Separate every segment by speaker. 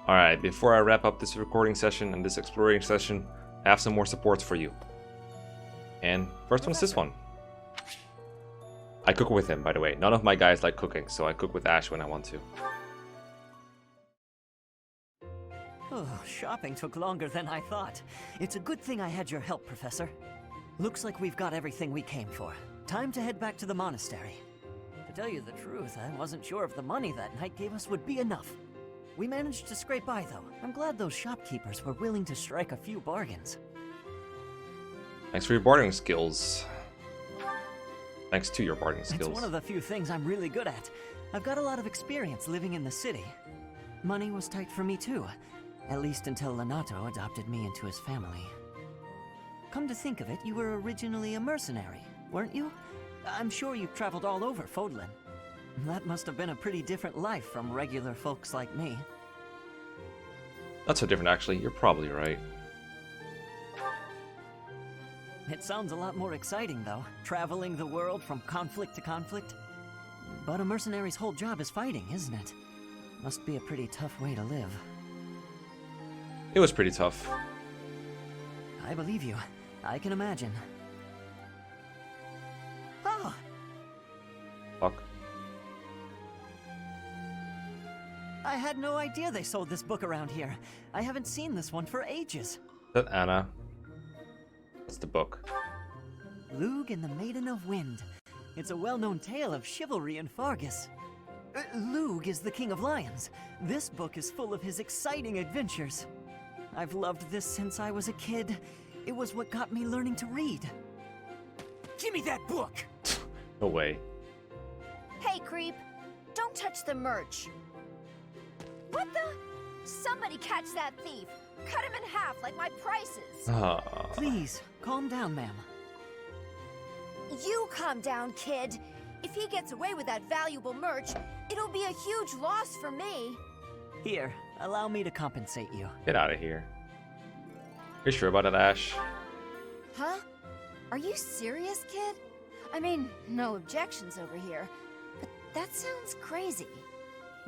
Speaker 1: Alright, before I wrap up this recording session and this exploring session, I have some more supports for you. And first one is this one. I cook with him, by the way. None of my guys like cooking, so I cook with Ash when I want to.
Speaker 2: Oh, shopping took longer than I thought. It's a good thing I had your help, Professor. Looks like we've got everything we came for. Time to head back to the monastery. To tell you the truth, I wasn't sure if the money that knight gave us would be enough. We managed to scrape by, though. I'm glad those shopkeepers were willing to strike a few bargains.
Speaker 1: Thanks for your bartering skills. Thanks to your bartering skills.
Speaker 2: It's one of the few things I'm really good at. I've got a lot of experience living in the city. Money was tight for me, too. At least until Lenato adopted me into his family. Come to think of it, you were originally a mercenary, weren't you? I'm sure you've traveled all over Fodlan. That must have been a pretty different life from regular folks like me.
Speaker 1: Not so different, actually. You're probably right.
Speaker 2: It sounds a lot more exciting, though, traveling the world from conflict to conflict. But a mercenary's whole job is fighting, isn't it? Must be a pretty tough way to live.
Speaker 1: It was pretty tough.
Speaker 2: I believe you. I can imagine. Oh!
Speaker 1: Fuck.
Speaker 2: I had no idea they sold this book around here. I haven't seen this one for ages.
Speaker 1: Is that Anna? That's the book.
Speaker 2: Lug and the Maiden of Wind. It's a well-known tale of chivalry in Fargus. Lug is the King of Lions. This book is full of his exciting adventures. I've loved this since I was a kid. It was what got me learning to read. Give me that book!
Speaker 1: No way.
Speaker 3: Hey, creep. Don't touch the merch. What the? Somebody catch that thief. Cut him in half like my prices.
Speaker 1: Ah.
Speaker 2: Please, calm down, ma'am.
Speaker 3: You calm down, kid. If he gets away with that valuable merch, it'll be a huge loss for me.
Speaker 2: Here, allow me to compensate you.
Speaker 1: Get out of here. You sure about that, Ash?
Speaker 3: Huh? Are you serious, kid? I mean, no objections over here, but that sounds crazy.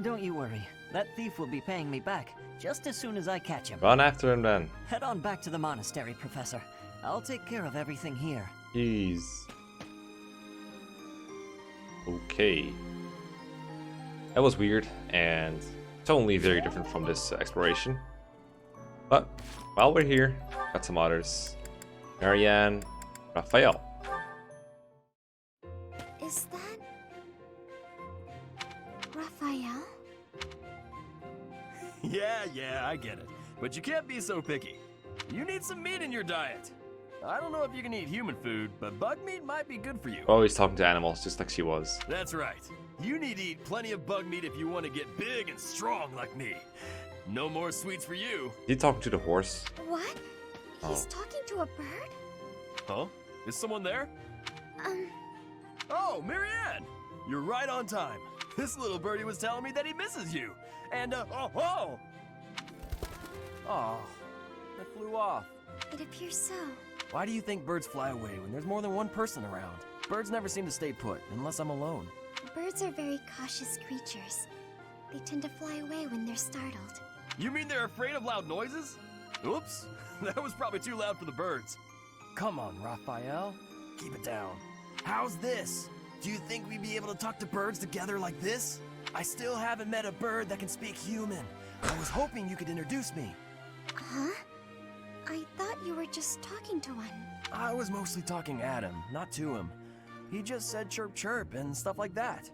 Speaker 2: Don't you worry. That thief will be paying me back just as soon as I catch him.
Speaker 1: Run after him then.
Speaker 2: Head on back to the monastery, Professor. I'll take care of everything here.
Speaker 1: Jeez. Okay. That was weird and totally very different from this exploration. But while we're here, got some others. Marianne, Raphael.
Speaker 3: Is that Raphael?
Speaker 4: Yeah, I get it. But you can't be so picky. You need some meat in your diet. I don't know if you can eat human food, but bug meat might be good for you.
Speaker 1: Always talking to animals, just like she was.
Speaker 4: That's right. You need to eat plenty of bug meat if you want to get big and strong like me. No more sweets for you.
Speaker 1: Is he talking to the horse?
Speaker 3: What? He's
Speaker 1: Oh.
Speaker 3: talking to a bird?
Speaker 4: Huh? Is someone there? Oh, Marianne! You're right on time. This little birdie was telling me that he misses you. And, oh! Oh, it flew off.
Speaker 3: It appears so.
Speaker 4: Why do you think birds fly away when there's more than one person around? Birds never seem to stay put, unless I'm alone.
Speaker 3: Birds are very cautious creatures. They tend to fly away when they're startled.
Speaker 4: You mean they're afraid of loud noises? Oops, that was probably too loud for the birds. Come on, Raphael. Keep it down. How's this? Do you think we'd be able to talk to birds together like this? I still haven't met a bird that can speak human. I was hoping you could introduce me.
Speaker 3: Huh? I thought you were just talking to one.
Speaker 4: I was mostly talking at him, not to him. He just said chirp chirp and stuff like that.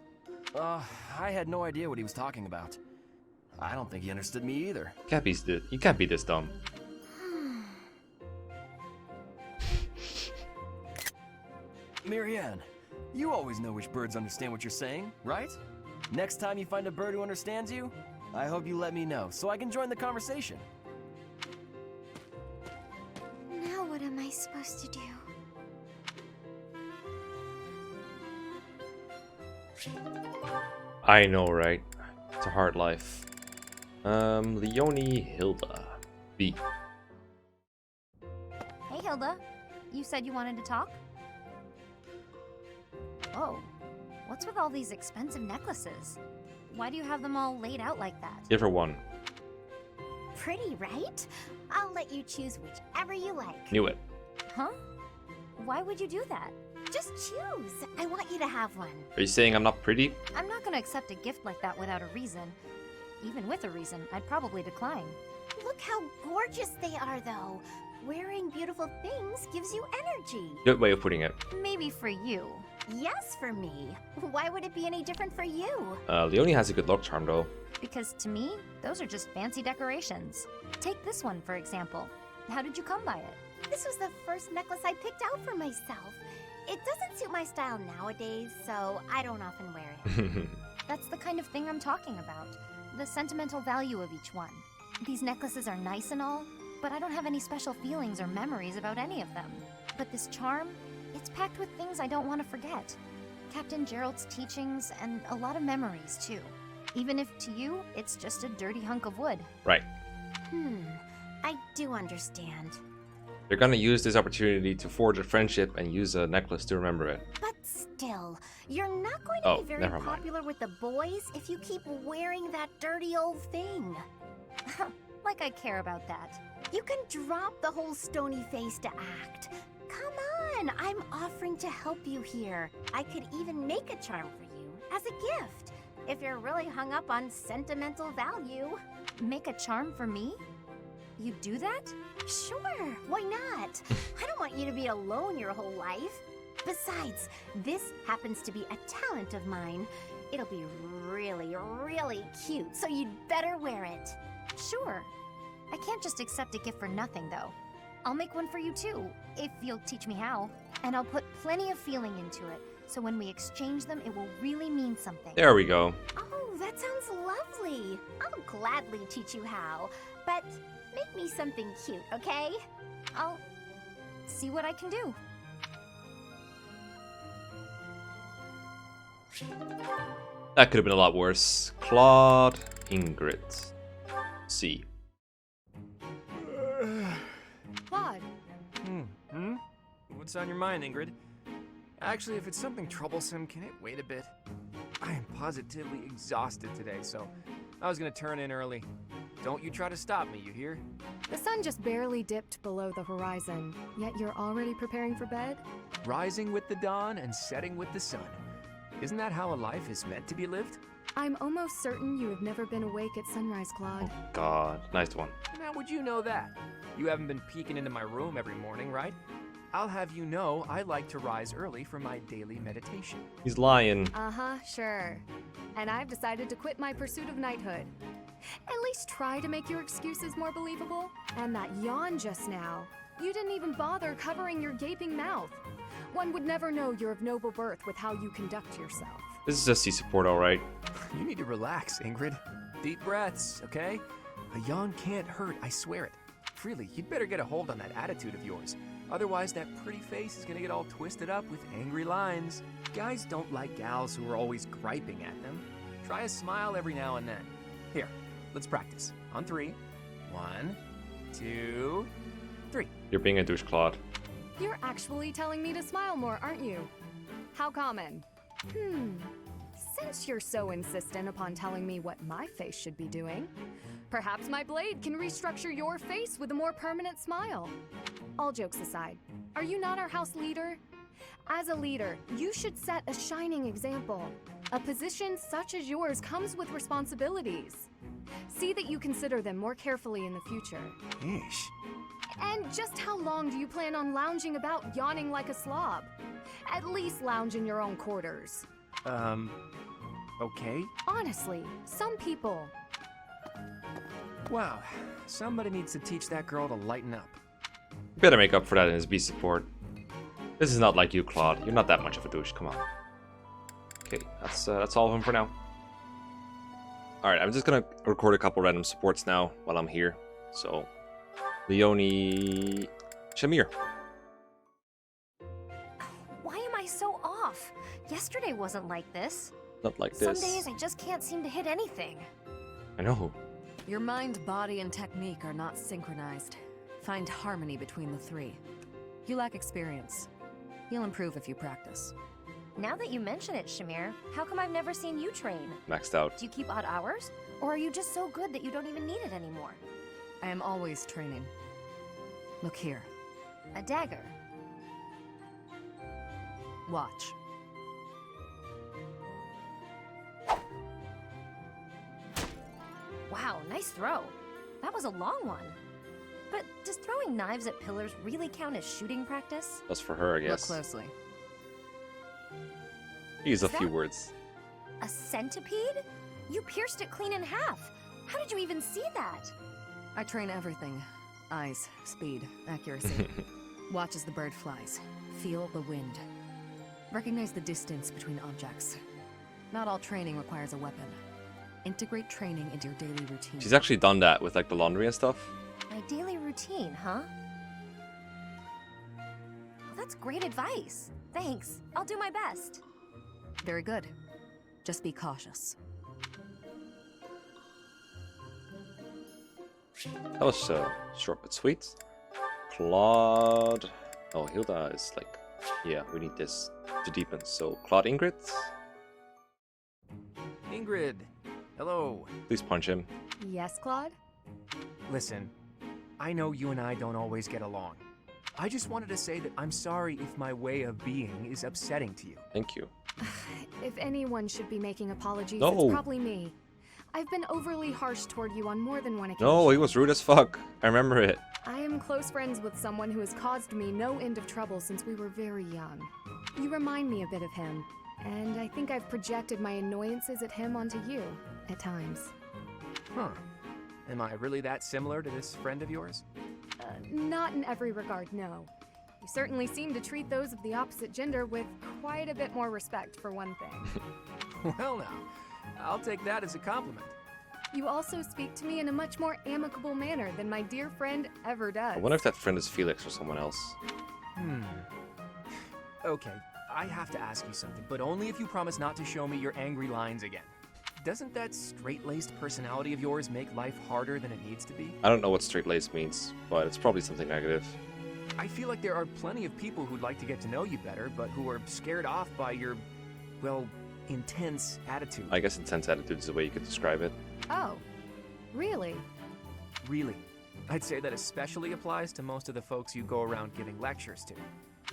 Speaker 4: I had no idea what he was talking about. I don't think he understood me either.
Speaker 1: You can't be this dumb.
Speaker 4: Marianne, you always know which birds understand what you're saying, right? Next time you find a bird who understands you, I hope you let me know so I can join the conversation.
Speaker 3: Now what am I supposed to do?
Speaker 1: I know, right? It's a hard life. Leonie Hilda. B.
Speaker 5: Hey, Hilda. You said you wanted to talk? Oh, what's with all these expensive necklaces? Why do you have them all laid out like that?
Speaker 1: Give her one.
Speaker 5: pretty, right? I'll let you choose whichever you like.
Speaker 1: Knew it.
Speaker 5: Huh? Why would you do that? Just choose. I want you to have one.
Speaker 1: Are you saying I'm not pretty?
Speaker 5: I'm not gonna accept a gift like that without a reason. Even with a reason, I'd probably decline. Look how gorgeous they are, though. Wearing beautiful things gives you energy.
Speaker 1: Good way of putting it.
Speaker 5: Maybe for you. Yes, for me. Why would it be any different for you?
Speaker 1: Leonie has a good luck charm though.
Speaker 5: Because to me, those are just fancy decorations. Take this one, for example. How did you come by it? This was the first necklace I picked out for myself. It doesn't suit my style nowadays, so I don't often wear it. That's the kind of thing I'm talking about. The sentimental value of each one. These necklaces are nice and all, but I don't have any special feelings or memories about any of them. But this charm, it's packed with things I don't want to forget. Captain Gerald's teachings and a lot of memories, too. Even if to you, it's just a dirty hunk of wood.
Speaker 1: Right.
Speaker 5: I do understand.
Speaker 1: They're gonna use this opportunity to forge a friendship and use a necklace to remember it.
Speaker 5: But still, you're not going to be very
Speaker 1: never mind.
Speaker 5: popular with the boys if you keep wearing that dirty old thing. Like I care about that. You can drop the whole stony-faced act. Come on, I'm offering to help you here. I could even make a charm for you as a gift, if you're really hung up on sentimental value. Make a charm for me? You do that? Sure, why not? I don't want you to be alone your whole life. Besides, this happens to be a talent of mine. It'll be really, really cute, so you'd better wear it. Sure. I can't just accept a gift for nothing, though. I'll make one for you, too, if you'll teach me how. And I'll put plenty of feeling into it, so when we exchange them, it will really mean something.
Speaker 1: There we go.
Speaker 5: Oh, that sounds lovely. I'll gladly teach you how, but make me something cute, okay? I'll see what I can do.
Speaker 1: That could have been a lot worse. Claude, Ingrid. C.
Speaker 6: Claude,
Speaker 4: What's on your mind, Ingrid? Actually, if it's something troublesome, can it wait a bit? I am positively exhausted today, so I was gonna turn in early. Don't you try to stop me, you hear?
Speaker 6: the sun just barely dipped below the horizon, yet you're already preparing for bed?
Speaker 4: Rising with the dawn and setting with the sun. Isn't that how a life is meant to be lived?
Speaker 6: I'm almost certain you have never been awake at sunrise, Claude.
Speaker 1: God, nice one.
Speaker 4: And how would you know that? You haven't been peeking into my room every morning, right? I'll have you know I like to rise early for my daily meditation.
Speaker 1: He's lying.
Speaker 6: Uh-huh, sure. And I've decided to quit my pursuit of knighthood. At least try to make your excuses more believable. And that yawn just now. You didn't even bother covering your gaping mouth. One would never know you're of noble birth with how you conduct yourself.
Speaker 1: This is just C support, alright.
Speaker 4: You need to relax, Ingrid. Deep breaths, okay? A yawn can't hurt, I swear it. Freely, you'd better get a hold on that attitude of yours. Otherwise, that pretty face is gonna get all twisted up with angry lines. Guys don't like gals who are always griping at them. Try a smile every now and then. Here, let's practice. On 3. 1, 2, 3.
Speaker 1: You're being a douche, Claude.
Speaker 6: You're actually telling me to smile more, aren't you? How common? Since you're so insistent upon telling me what my face should be doing, perhaps my blade can restructure your face with a more permanent smile. All jokes aside, are you not our house leader? As a leader, you should set a shining example. A position such as yours comes with responsibilities. See that you consider them more carefully in the future.
Speaker 4: Ish.
Speaker 6: And just how long do you plan on lounging about yawning like a slob? At least lounge in your own quarters.
Speaker 4: Okay.
Speaker 6: Honestly, some people.
Speaker 4: Wow, somebody needs to teach that girl to lighten up.
Speaker 1: Better make up for that in his B support. This is not like you, Claude. You're not that much of a douche. Come on. Okay, that's all of them for now. Alright, I'm just gonna record a couple random supports now while I'm here. So, Leonie... Shamir.
Speaker 5: Why am I so off? Yesterday wasn't like this.
Speaker 1: Not like
Speaker 5: Some
Speaker 1: this.
Speaker 5: days I just can't seem to hit anything.
Speaker 1: I know.
Speaker 7: Your mind, body, and technique are not synchronized. Find harmony between the three. You lack experience. You'll improve if you practice.
Speaker 5: Now that you mention it, Shamir, how come I've never seen you train?
Speaker 1: Maxed out.
Speaker 5: Do you keep odd hours? Or are you just so good that you don't even need it anymore?
Speaker 7: I am always training. Look here.
Speaker 5: A dagger.
Speaker 7: Watch.
Speaker 5: Wow, nice throw. That was a long one. But does throwing knives at pillars really count as shooting practice?
Speaker 1: That's for her, I
Speaker 7: Look
Speaker 1: guess.
Speaker 7: closely.
Speaker 1: Use a
Speaker 5: Is
Speaker 1: few
Speaker 5: that-
Speaker 1: words.
Speaker 5: A centipede? You pierced it clean in half. How did you even see that?
Speaker 7: I train everything. Eyes, speed, accuracy. Watch as the bird flies. Feel the wind. Recognize the distance between objects. Not all training requires a weapon. Integrate training into your daily routine.
Speaker 1: She's actually done that with like the laundry and stuff.
Speaker 5: My daily routine, huh? Well, that's great advice. Thanks. I'll do my best.
Speaker 7: Very good. Just be cautious.
Speaker 1: That was short but sweet. Claude. Oh, Hilda is like, yeah, we need this to deepen. So Claude Ingrid,
Speaker 8: Ingrid, hello.
Speaker 1: please punch him.
Speaker 6: Yes, Claude?
Speaker 8: Listen, I know you and I don't always get along. I just wanted to say that I'm sorry if my way of being is upsetting to you.
Speaker 1: Thank you.
Speaker 6: If anyone should be making apologies,
Speaker 1: No.
Speaker 6: it's probably me. I've been overly harsh toward you on more than one occasion.
Speaker 1: No, he was rude as fuck. I remember it.
Speaker 6: I am close friends with someone who has caused me no end of trouble since we were very young. You remind me a bit of him, and I think I've projected my annoyances at him onto you, at times.
Speaker 8: Huh. Am I really that similar to this friend of yours?
Speaker 6: Not in every regard, no. You certainly seem to treat those of the opposite gender with quite a bit more respect, for one thing.
Speaker 8: Well now, I'll take that as a compliment.
Speaker 6: You also speak to me in a much more amicable manner than my dear friend ever does.
Speaker 1: I wonder if that friend is Felix or someone else.
Speaker 8: Okay, I have to ask you something, but only if you promise not to show me your angry lines again. Doesn't that straight-laced personality of yours make life harder than it needs to be?
Speaker 1: I don't know what straight-laced means, but it's probably something negative.
Speaker 8: I feel like there are plenty of people who'd like to get to know you better, but who are scared off by your, well, intense attitude.
Speaker 1: I guess intense attitude is the way you could describe it.
Speaker 6: Oh, really?
Speaker 8: Really. I'd say that especially applies to most of the folks you go around giving lectures to.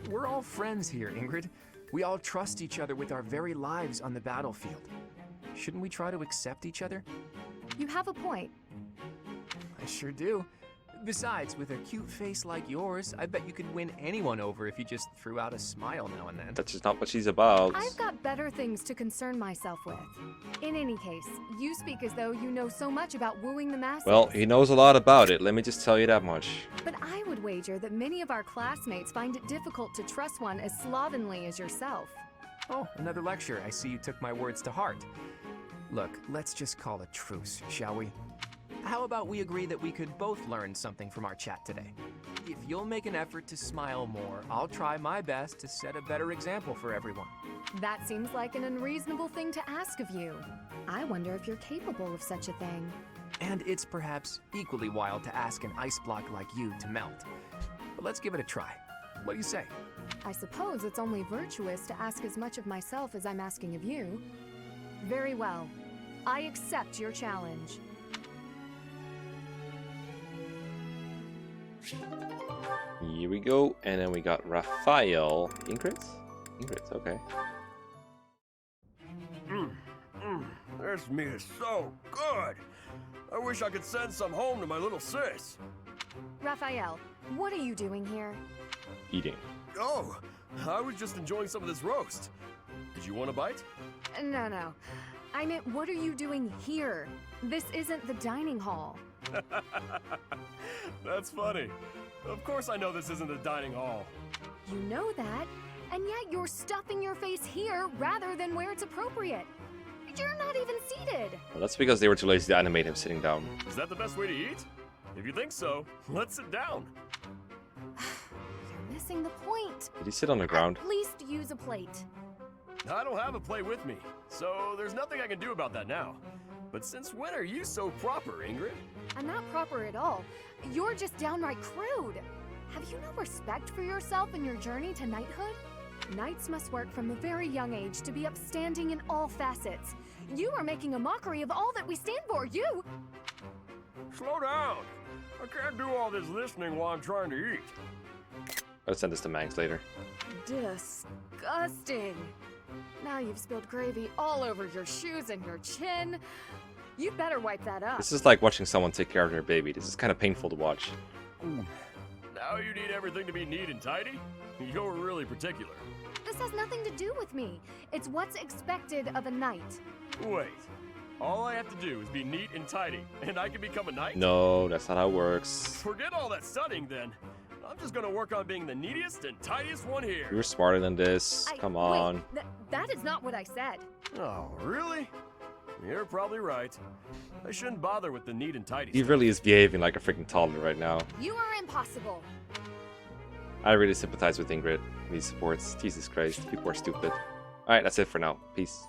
Speaker 8: We're all friends here, Ingrid. We all trust each other with our very lives on the battlefield. Shouldn't we try to accept each other?
Speaker 6: You have a point.
Speaker 8: I sure do. Besides, with a cute face like yours, I bet you could win anyone over if you just threw out a smile now and then.
Speaker 1: That's just not what she's about.
Speaker 6: I've got better things to concern myself with. In any case, you speak as though you know so much about wooing the masses.
Speaker 1: Well, he knows a lot about it, let me just tell you that much.
Speaker 6: But I would wager that many of our classmates find it difficult to trust one as slovenly as yourself.
Speaker 8: Oh, another lecture. I see you took my words to heart. Look, let's just call a truce, shall we? How about we agree that we could both learn something from our chat today? If you'll make an effort to smile more, I'll try my best to set a better example for everyone.
Speaker 6: That seems like an unreasonable thing to ask of you. I wonder if you're capable of such a thing.
Speaker 8: And it's perhaps equally wild to ask an ice block like you to melt. But let's give it a try. What do you say?
Speaker 6: I suppose it's only virtuous to ask as much of myself as I'm asking of you. Very well. I accept your challenge.
Speaker 1: Here we go, and then we got Raphael. Ingrid? Ingrid, okay.
Speaker 4: This meat is so good. I wish I could send some home to my little sis.
Speaker 6: Raphael, what are you doing here?
Speaker 1: Eating.
Speaker 4: Oh, I was just enjoying some of this roast. Did you want a bite?
Speaker 6: No. I meant, what are you doing here? This isn't the dining hall.
Speaker 4: That's funny. Of course I know this isn't the dining hall.
Speaker 6: You know that, and yet you're stuffing your face here rather than where it's appropriate. You're not even seated.
Speaker 1: Well, that's because they were too lazy to animate him sitting down.
Speaker 4: Is that the best way to eat? If you think so, let's sit down.
Speaker 6: You're missing the point.
Speaker 1: Did he sit on the ground?
Speaker 6: At least use a plate.
Speaker 4: I don't have a plate with me, so there's nothing I can do about that now. But since when are you so proper, Ingrid?
Speaker 6: I'm not proper at all. You're just downright crude. Have you no respect for yourself and your journey to knighthood? Knights must work from a very young age to be upstanding in all facets. You are making a mockery of all that we stand for. You!
Speaker 4: Slow down. I can't do all this listening while I'm trying to eat.
Speaker 1: I'll send this to Mangs later.
Speaker 6: Disgusting. Now you've spilled gravy all over your shoes and your chin. You'd better wipe that up.
Speaker 1: This is like watching someone take care of their baby. This is kind of painful to watch.
Speaker 4: Now you need everything to be neat and tidy? You're really particular.
Speaker 6: This has nothing to do with me. It's what's expected of a knight.
Speaker 4: Wait. All I have to do is be neat and tidy, and I can become a knight?
Speaker 1: No, that's not how it works.
Speaker 4: Forget all that studying then. I'm just gonna work on being the neatest and tidiest one here.
Speaker 1: You're smarter than this. Come on.
Speaker 6: Wait, that is not what I said.
Speaker 4: Oh, really? You're probably right. I shouldn't bother with the neat and tidy
Speaker 1: He
Speaker 4: stuff.
Speaker 1: really is behaving like a freaking toddler right now.
Speaker 6: You are impossible.
Speaker 1: I really sympathize with Ingrid. These supports. Jesus Christ, people are stupid. Alright, that's it for now. Peace.